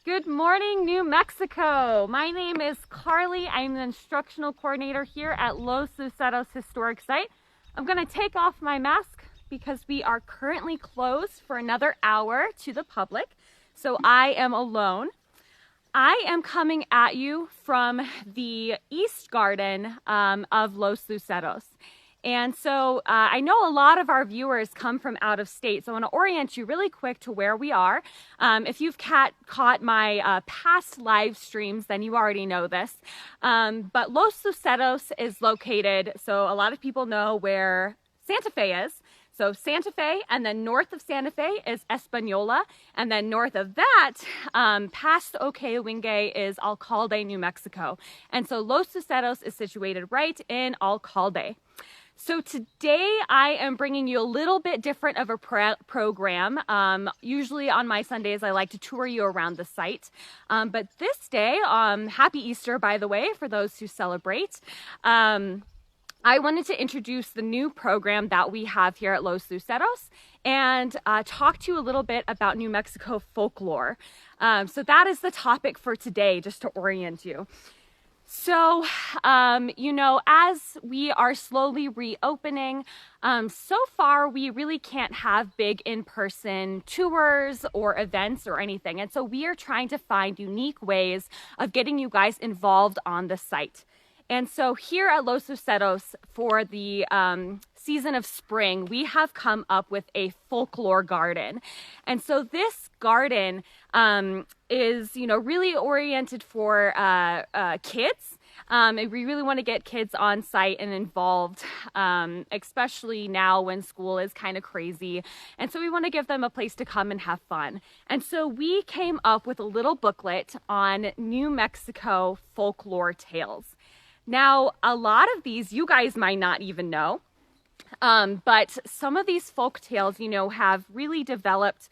Good morning, New Mexico. My name is Carly. I'm the instructional coordinator here at Los Luceros Historic Site. I'm going to take off my mask because we are currently closed for another hour to the public, so I am alone. I am coming at you from the East Garden of Los Luceros. And so I know a lot of our viewers come from out of state, so I want to orient you really quick to where we are. If you've caught my past live streams, then you already know this. But Los Luceros is located, so a lot of people know where Santa Fe is. So Santa Fe, and then north of Santa Fe is Española, and then north of that, past Okayewinge is Alcalde, New Mexico. And so Los Luceros is situated right in Alcalde. So today I am bringing you a little bit different of a program. Usually on my Sundays I like to tour you around the site. But this day, happy Easter by the way, for those who celebrate. I wanted to introduce the new program that we have here at Los Luceros and talk to you a little bit about New Mexico folklore. So that is the topic for today, just to orient you. So, as we are slowly reopening, so far we really can't have big in-person tours or events or anything. And so we are trying to find unique ways of getting you guys involved on the site. And so here at Los Luceros for the season of spring, we have come up with a folklore garden. And so this garden is, really oriented for kids. We really want to get kids on site and involved, especially now when school is kind of crazy. And so we want to give them a place to come and have fun. And so we came up with a little booklet on New Mexico folklore tales. Now, a lot of these you guys might not even know, but some of these folk tales, have really developed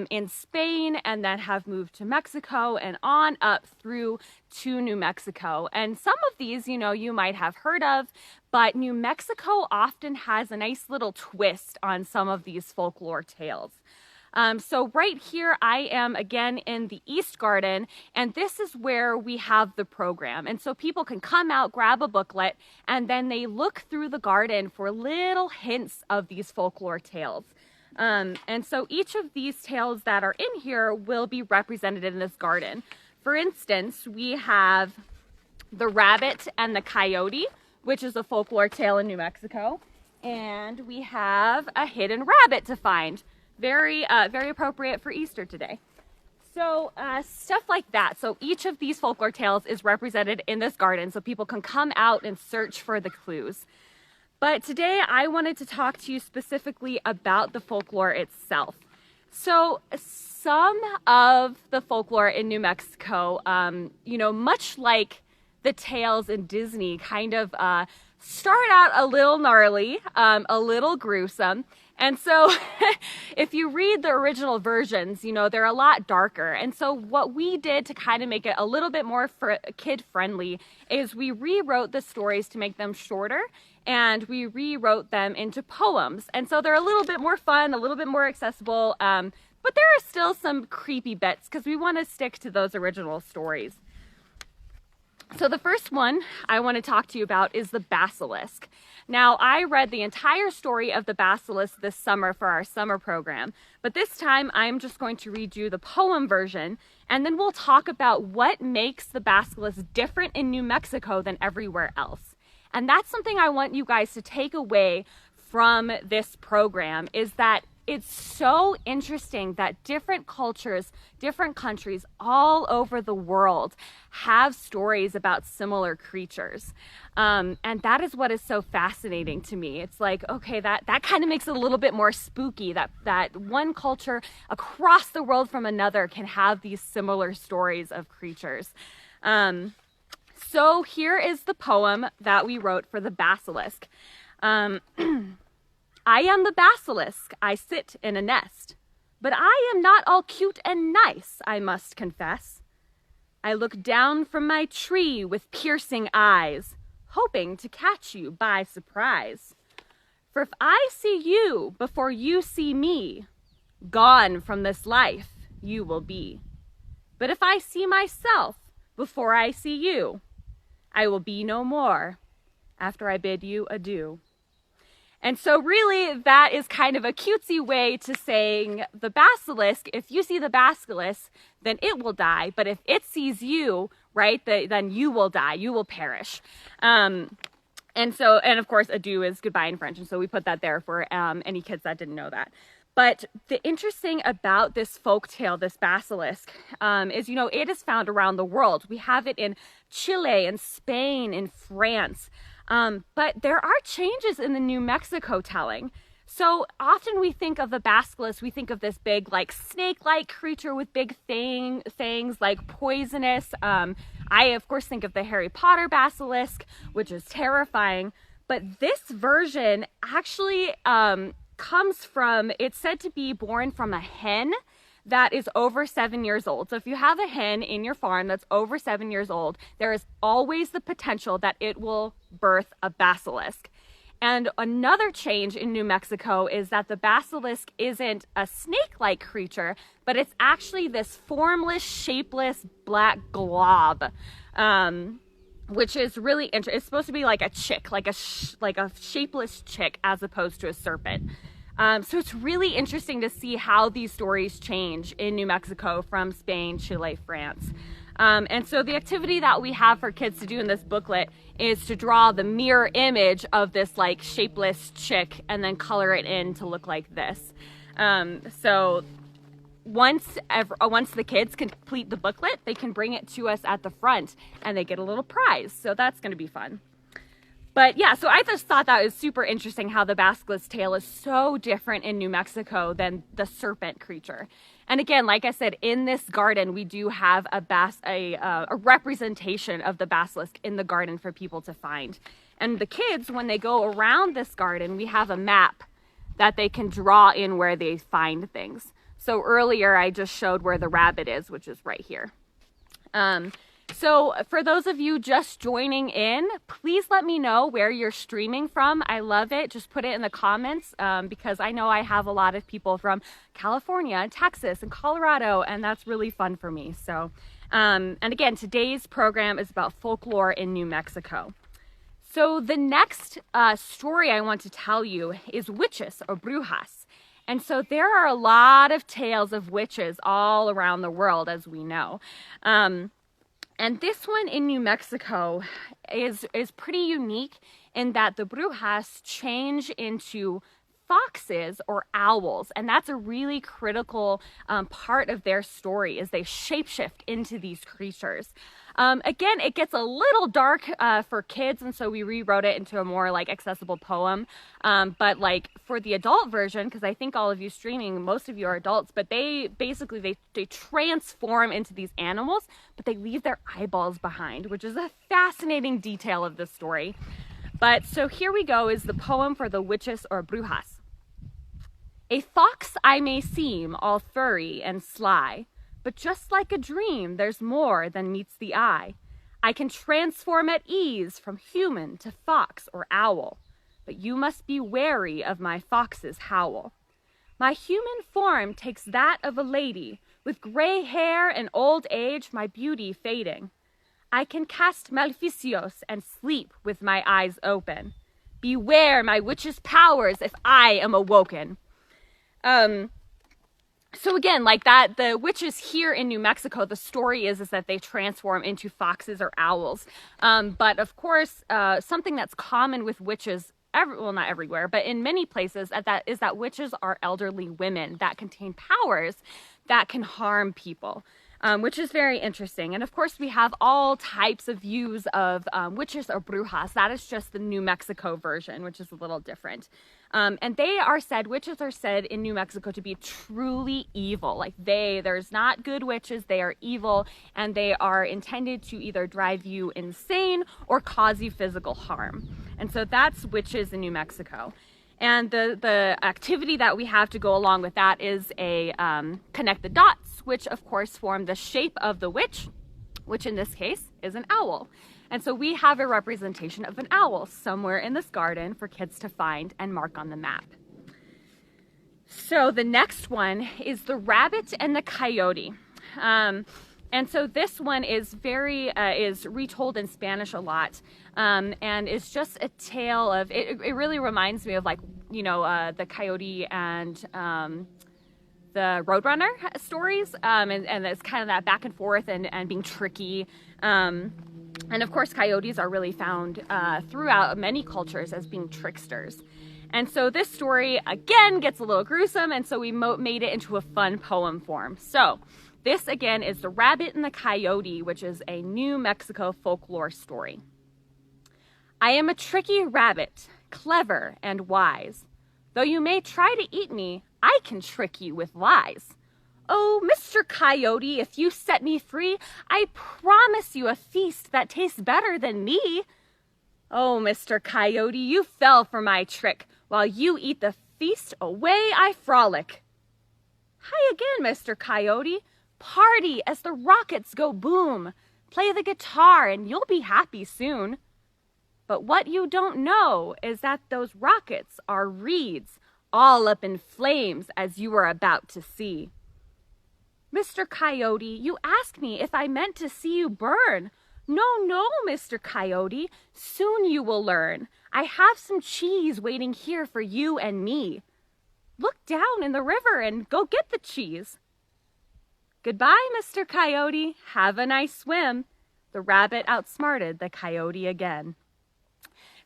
in Spain and then have moved to Mexico and on up through to New Mexico. And some of these, you might have heard of, but New Mexico often has a nice little twist on some of these folklore tales. So right here, I am again in the East Garden, and this is where we have the program. And so people can come out, grab a booklet, and then they look through the garden for little hints of these folklore tales. And so each of these tales that are in here will be represented in this garden. For instance, we have the rabbit and the coyote, which is a folklore tale in New Mexico. And we have a hidden rabbit to find. Very appropriate for Easter today. So stuff like that. So each of these folklore tales is represented in this garden so people can come out and search for the clues. But today I wanted to talk to you specifically about the folklore itself. So some of the folklore in New Mexico, much like the tales in Disney, kind of start out a little gnarly, a little gruesome. And so if you read the original versions, they're a lot darker. And so what we did to kind of make it a little bit more kid-friendly is we rewrote the stories to make them shorter, and we rewrote them into poems. And so they're a little bit more fun, a little bit more accessible, but there are still some creepy bits because we want to stick to those original stories. So the first one I want to talk to you about is the Basilisk. Now, I read the entire story of the Basilisk this summer for our summer program, but this time I'm just going to read you the poem version, and then we'll talk about what makes the Basilisk different in New Mexico than everywhere else. And that's something I want you guys to take away from this program, is that it's so interesting that different cultures, different countries all over the world have stories about similar creatures. And that is what is so fascinating to me. It's like, okay, that kind of makes it a little bit more spooky, that one culture across the world from another can have these similar stories of creatures. So here is the poem that we wrote for the Basilisk. I am the basilisk, I sit in a nest, but I am not all cute and nice, I must confess. I look down from my tree with piercing eyes, hoping to catch you by surprise. For if I see you before you see me, gone from this life you will be. But if I see myself before I see you, I will be no more after I bid you adieu. And so really that is kind of a cutesy way to saying the basilisk, if you see the basilisk, then it will die. But if it sees you, right, then you will die, you will perish. And of course, adieu is goodbye in French. And so we put that there for any kids that didn't know that. But the interesting about this folktale, this basilisk, is, it is found around the world. We have it in Chile, in Spain, in France. But there are changes in the New Mexico telling. So often we think of the basilisk, we think of this big, like, snake-like creature with big fangs, like poisonous. I, of course, think of the Harry Potter basilisk, which is terrifying. But this version actually comes from, it's said to be born from a hen that is over 7 years old. So if you have a hen in your farm that's over 7 years old, there is always the potential that it will birth a basilisk. And another change in New Mexico is that the basilisk isn't a snake-like creature, but it's actually this formless, shapeless black glob, which is really interesting. It's supposed to be like a chick, like a shapeless chick, as opposed to a serpent. So it's really interesting to see how these stories change in New Mexico from Spain, Chile, France. And so the activity that we have for kids to do in this booklet is to draw the mirror image of this like shapeless chick and then color it in to look like this. So once the kids complete the booklet, they can bring it to us at the front and they get a little prize. So that's going to be fun. But yeah, so I just thought that was super interesting how the basilisk tale is so different in New Mexico than the serpent creature. And again, like I said, in this garden, we do have a representation of the basilisk in the garden for people to find. And the kids, when they go around this garden, we have a map that they can draw in where they find things. So earlier, I just showed where the rabbit is, which is right here. So for those of you just joining in, please let me know where you're streaming from. I love it. Just put it in the comments because I know I have a lot of people from California and Texas and Colorado, and that's really fun for me. So, and again, today's program is about folklore in New Mexico. So the next story I want to tell you is witches or brujas. And so there are a lot of tales of witches all around the world, as we know. And this one in New Mexico is pretty unique in that the brujas change into foxes or owls. And that's a really critical part of their story, is they shapeshift into these creatures. Again, it gets a little dark for kids, and so we rewrote it into a more like accessible poem. But like for the adult version, because I think all of you streaming, most of you are adults, but they basically they transform into these animals, but they leave their eyeballs behind, which is a fascinating detail of the story. But so here we go, is the poem for the witches or brujas. A fox I may seem all furry and sly, but just like a dream, there's more than meets the eye. I can transform at ease from human to fox or owl, but you must be wary of my fox's howl. My human form takes that of a lady, with gray hair and old age, my beauty fading. I can cast maleficios and sleep with my eyes open. Beware my witch's powers if I am awoken. So again, like that, the witches here in New Mexico, the story is that they transform into foxes or owls. But of course, something that's common with witches, well, not everywhere, but in many places, is that witches are elderly women that contain powers that can harm people. Which is very interesting. And of course, we have all types of views of witches or brujas. That is just the New Mexico version, which is a little different. And witches are said in New Mexico to be truly evil. Like there's not good witches, they are evil, and they are intended to either drive you insane or cause you physical harm. And so that's witches in New Mexico. And the activity that we have to go along with that is a connect the dots, which of course form the shape of the witch, which in this case is an owl. And so we have a representation of an owl somewhere in this garden for kids to find and mark on the map. So the next one is the rabbit and the coyote. And so this one is is retold in Spanish a lot, and it's just a tale of, it really reminds me of, like, you know, the Coyote and the Roadrunner stories, and it's kind of that back and forth and being tricky. And of course, coyotes are really found throughout many cultures as being tricksters. And so this story, again, gets a little gruesome, and so we made it into a fun poem form. So this, again, is The Rabbit and the Coyote, which is a New Mexico folklore story. I am a tricky rabbit, clever and wise. Though you may try to eat me, I can trick you with lies. Oh, Mr. Coyote, if you set me free, I promise you a feast that tastes better than me. Oh, Mr. Coyote, you fell for my trick. While you eat the feast, away I frolic. Hi again, Mr. Coyote. Party as the rockets go boom. Play the guitar and you'll be happy soon. But what you don't know is that those rockets are reeds, all up in flames, as you are about to see. Mr. Coyote, you asked me if I meant to see you burn. No, no, Mr. Coyote, soon you will learn. I have some cheese waiting here for you and me. Look down in the river and go get the cheese. Goodbye, Mr. Coyote. Have a nice swim. The rabbit outsmarted the coyote again.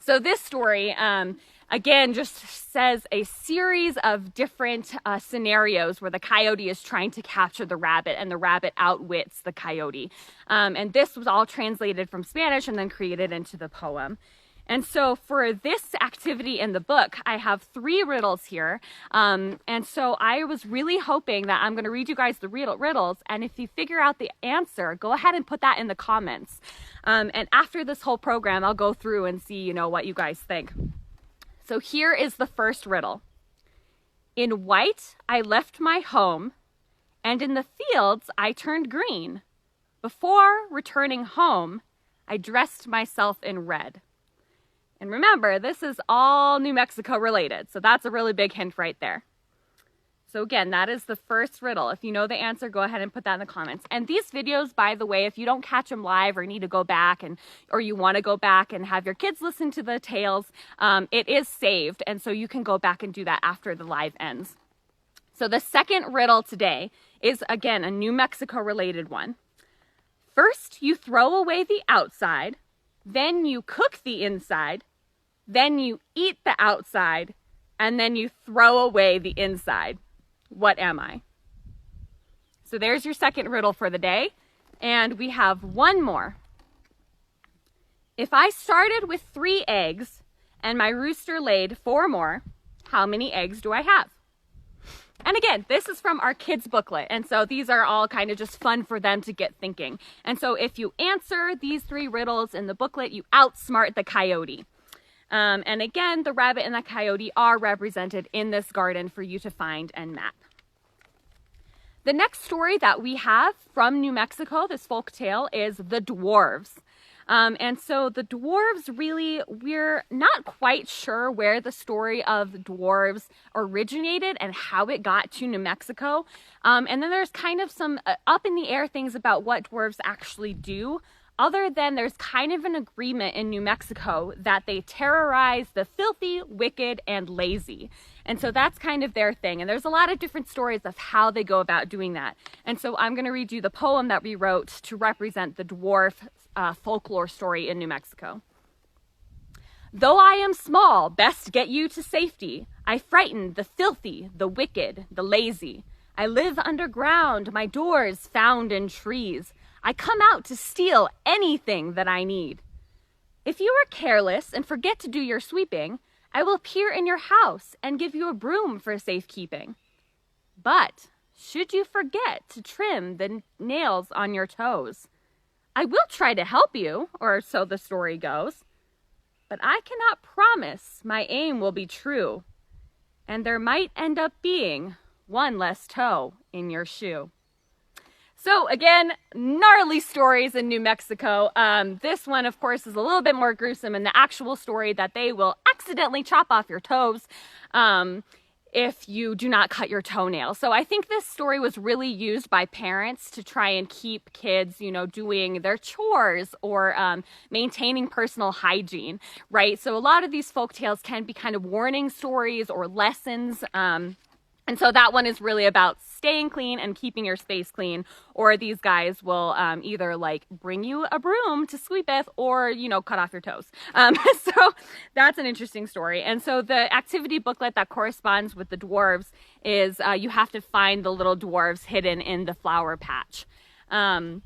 So this story, again, just says a series of different scenarios where the coyote is trying to capture the rabbit and the rabbit outwits the coyote. And this was all translated from Spanish and then created into the poem. And so for this activity in the book, I have 3 riddles here. And so I was really hoping that I'm going to read you guys the riddles. And if you figure out the answer, go ahead and put that in the comments. And after this whole program, I'll go through and see, you know, what you guys think. So here is the first riddle. In white, I left my home, and in the fields, I turned green. Before returning home, I dressed myself in red. And remember, this is all New Mexico related, so that's a really big hint right there. So again, that is the first riddle. If you know the answer, go ahead and put that in the comments. And these videos, by the way, if you don't catch them live or need to go back or you want to go back and have your kids listen to the tales, it is saved. And so you can go back and do that after the live ends. So the second riddle today is, again, a New Mexico related one. First, you throw away the outside, then you cook the inside, then you eat the outside, and then you throw away the inside. What am I? So there's your second riddle for the day. And we have one more. If I started with 3 eggs and my rooster laid 4 more, how many eggs do I have? And again, this is from our kids' booklet. And so these are all kind of just fun for them to get thinking. And so if you answer these 3 riddles in the booklet, you outsmart the coyote. And again, the rabbit and the coyote are represented in this garden for you to find and map. The next story that we have from New Mexico, this folk tale, is the Dwarves. And so the Dwarves, really, we're not quite sure where the story of dwarves originated and how it got to New Mexico. And then there's kind of some up in the air things about what dwarves actually do, other than there's kind of an agreement in New Mexico that they terrorize the filthy, wicked, and lazy. And so that's kind of their thing. And there's a lot of different stories of how they go about doing that. And so I'm going to read you the poem that we wrote to represent the dwarf folklore story in New Mexico. Though I am small, best get you to safety. I frighten the filthy, the wicked, the lazy. I live underground, my doors found in trees. I come out to steal anything that I need. If you are careless and forget to do your sweeping, I will appear in your house and give you a broom for safekeeping. But should you forget to trim the nails on your toes, I will try to help you, or so the story goes. But I cannot promise my aim will be true, and there might end up being one less toe in your shoe. So again, gnarly stories in New Mexico. This one, of course, is a little bit more gruesome, and the actual story that they will accidentally chop off your toes if you do not cut your toenails. So I think this story was really used by parents to try and keep kids, you know, doing their chores or maintaining personal hygiene, right? So a lot of these folk tales can be kind of warning stories or lessons. And so that one is really about staying clean and keeping your space clean, or these guys will either like bring you a broom to sweep it or, you know, cut off your toes. So that's an interesting story. And so the activity booklet that corresponds with the dwarves is you have to find the little dwarves hidden in the flower patch. And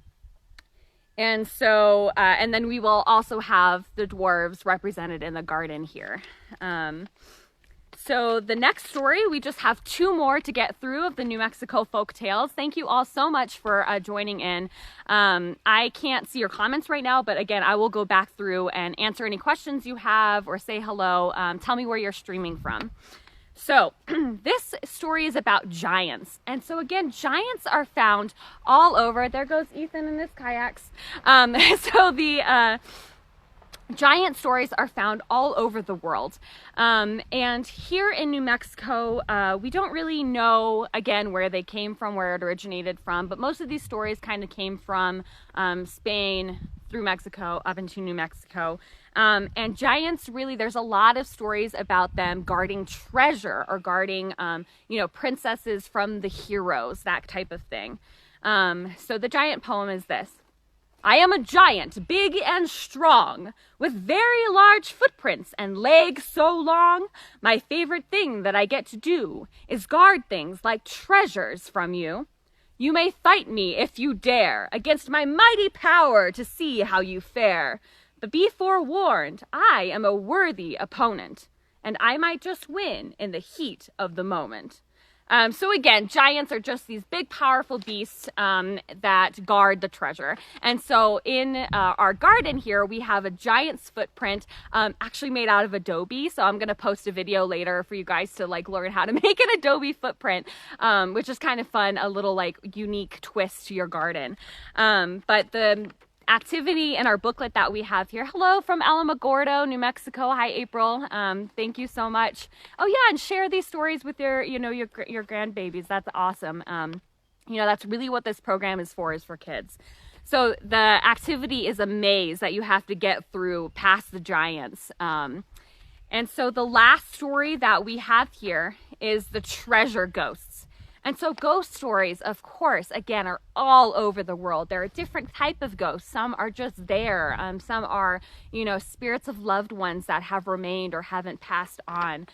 then we will also have the dwarves represented in the garden here. So the next story, we just have 2 more to get through of the New Mexico folk tales. Thank you all so much for joining in. I can't see your comments right now, but again, I will go back through and answer any questions you have or say hello. Tell me where you're streaming from. So this story is about giants. And so again, giants are found all over. There goes Ethan in his kayaks. Giant stories are found all over the world. And here in New Mexico, we don't really know, again, where they came from, where it originated from, but most of these stories kind of came from Spain through Mexico up into New Mexico. And giants, really, there's a lot of stories about them guarding treasure or guarding, princesses from the heroes, that type of thing. So the giant poem is this. I am a giant, big and strong, with very large footprints and legs so long. My favorite thing that I get to do is guard things like treasures from you. You may fight me if you dare, against my mighty power to see how you fare. But be forewarned, I am a worthy opponent, and I might just win in the heat of the moment. So again, giants are just these big, powerful beasts that guard the treasure. And so in our garden here, we have a giant's footprint actually made out of Adobe. So I'm going to post a video later for you guys to like learn how to make an Adobe footprint, which is kind of fun, a little like unique twist to your garden. But the activity in our booklet that we have here. Hello from Alamogordo, New Mexico. Hi, April. Thank you so much. Oh yeah, and share these stories with your grandbabies. That's awesome. That's really what this program is for kids. So the activity is a maze that you have to get through past the giants. And so the last story that we have here is the treasure ghosts. And so ghost stories, of course, again, are all over the world. There are different type of ghosts. Some are just there. Some are, spirits of loved ones that have remained or haven't passed on.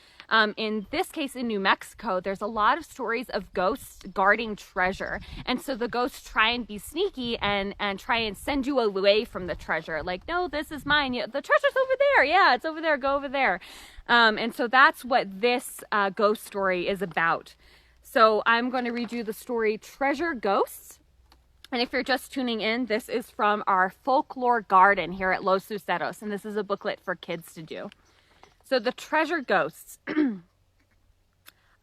In this case, in New Mexico, there's a lot of stories of ghosts guarding treasure. And so the ghosts try and be sneaky and try and send you away from the treasure. Like, no, this is mine. The treasure's over there. Yeah, it's over there. Go over there. And so that's what this ghost story is about. So I'm going to read you the story Treasure Ghosts. And if you're just tuning in, this is from our Folklore Garden here at Los Luceros. And this is a booklet for kids to do. So the Treasure Ghosts. I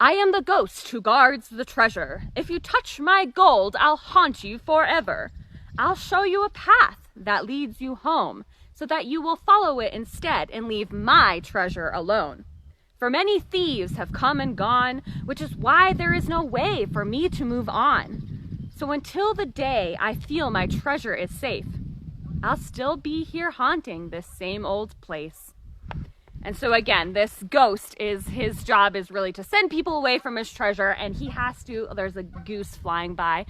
am the ghost who guards the treasure. If you touch my gold, I'll haunt you forever. I'll show you a path that leads you home so that you will follow it instead and leave my treasure alone. For many thieves have come and gone, which is why there is no way for me to move on. So until the day I feel my treasure is safe, I'll still be here haunting this same old place. And so again, this ghost his job is really to send people away from his treasure, and he has to, there's a goose flying by,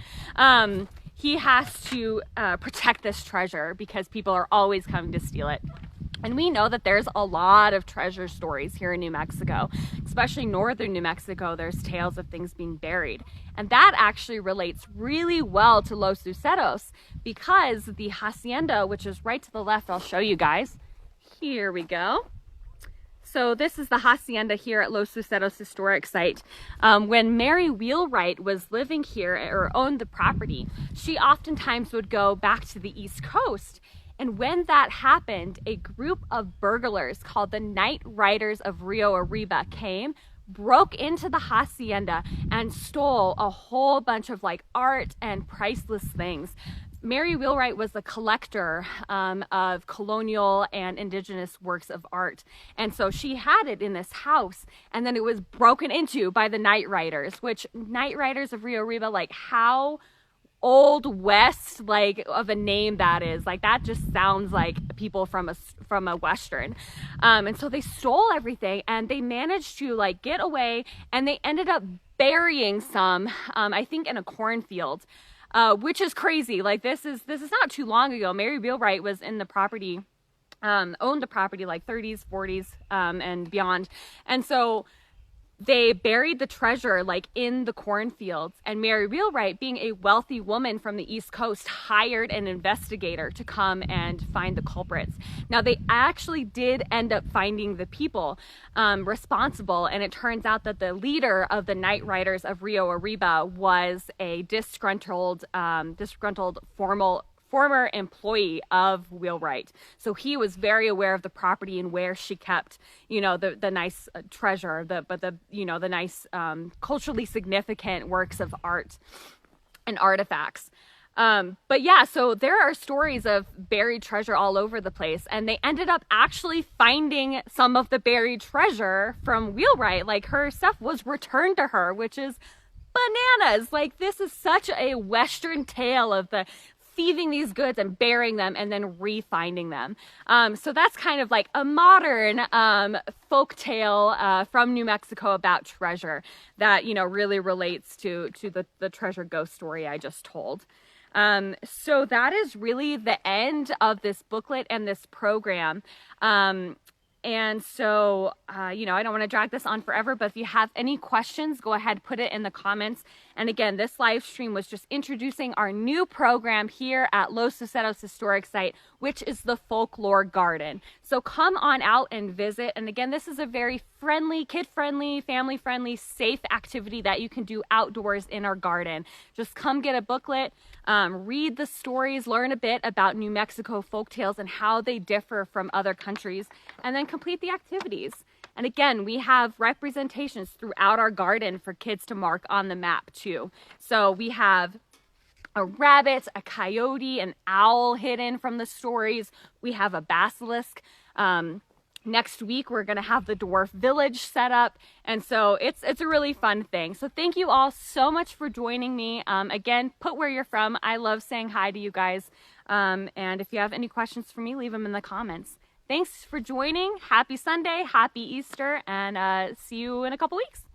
he has to protect this treasure because people are always coming to steal it. And we know that there's a lot of treasure stories here in New Mexico, especially northern New Mexico. There's tales of things being buried. And that actually relates really well to Los Luceros because the hacienda, which is right to the left, I'll show you guys. Here we go. So this is the hacienda here at Los Luceros Historic Site. When Mary Wheelwright was living here or owned the property, she oftentimes would go back to the East Coast. And when that happened, a group of burglars called the Night Riders of Rio Arriba came, broke into the hacienda, and stole a whole bunch of art and priceless things. Mary Wheelwright was the collector of colonial and indigenous works of art. And so she had it in this house, and then it was broken into by the Night Riders, which Night Riders of Rio Arriba, like how Old West like of a name that is. Like that just sounds like people from a Western. And so they stole everything, and they managed to like get away, and they ended up burying some, I think in a cornfield. Which is crazy. Like this is not too long ago. Mary Wheelwright was in the property, owned the property like 30s, 40s, and beyond. And so they buried the treasure like in the cornfields, and Mary Wheelwright, being a wealthy woman from the East Coast, hired an investigator to come and find the culprits. Now they actually did end up finding the people responsible, and it turns out that the leader of the Night Riders of Rio Arriba was a disgruntled former employee of Wheelwright. So he was very aware of the property and where she kept, you know, the nice treasure, the nice culturally significant works of art and artifacts. But yeah, so there are stories of buried treasure all over the place, and they ended up actually finding some of the buried treasure from Wheelwright. Like her stuff was returned to her, which is bananas. Like this is such a Western tale of the thieving these goods and burying them and then re-finding them. So that's kind of like a modern folk tale from New Mexico about treasure that, you know, really relates to the treasure ghost story I just told. So that is really the end of this booklet and this program. And so, you know, I don't want to drag this on forever, but if you have any questions, go ahead, put it in the comments. And again, this live stream was just introducing our new program here at Los Luceros Historic Site, which is the Folklore Garden. So come on out and visit. And again, this is a very friendly, kid-friendly, family-friendly, safe activity that you can do outdoors in our garden. Just come get a booklet, read the stories, learn a bit about New Mexico folktales and how they differ from other countries, and then complete the activities. And again, we have representations throughout our garden for kids to mark on the map too. So we have a rabbit, a coyote, an owl hidden from the stories. We have a basilisk. Next week, we're going to have the dwarf village set up. And so it's a really fun thing. So thank you all so much for joining me. Again, put where you're from. I love saying hi to you guys. And if you have any questions for me, leave them in the comments. Thanks for joining. Happy Sunday, happy Easter, and see you in a couple weeks.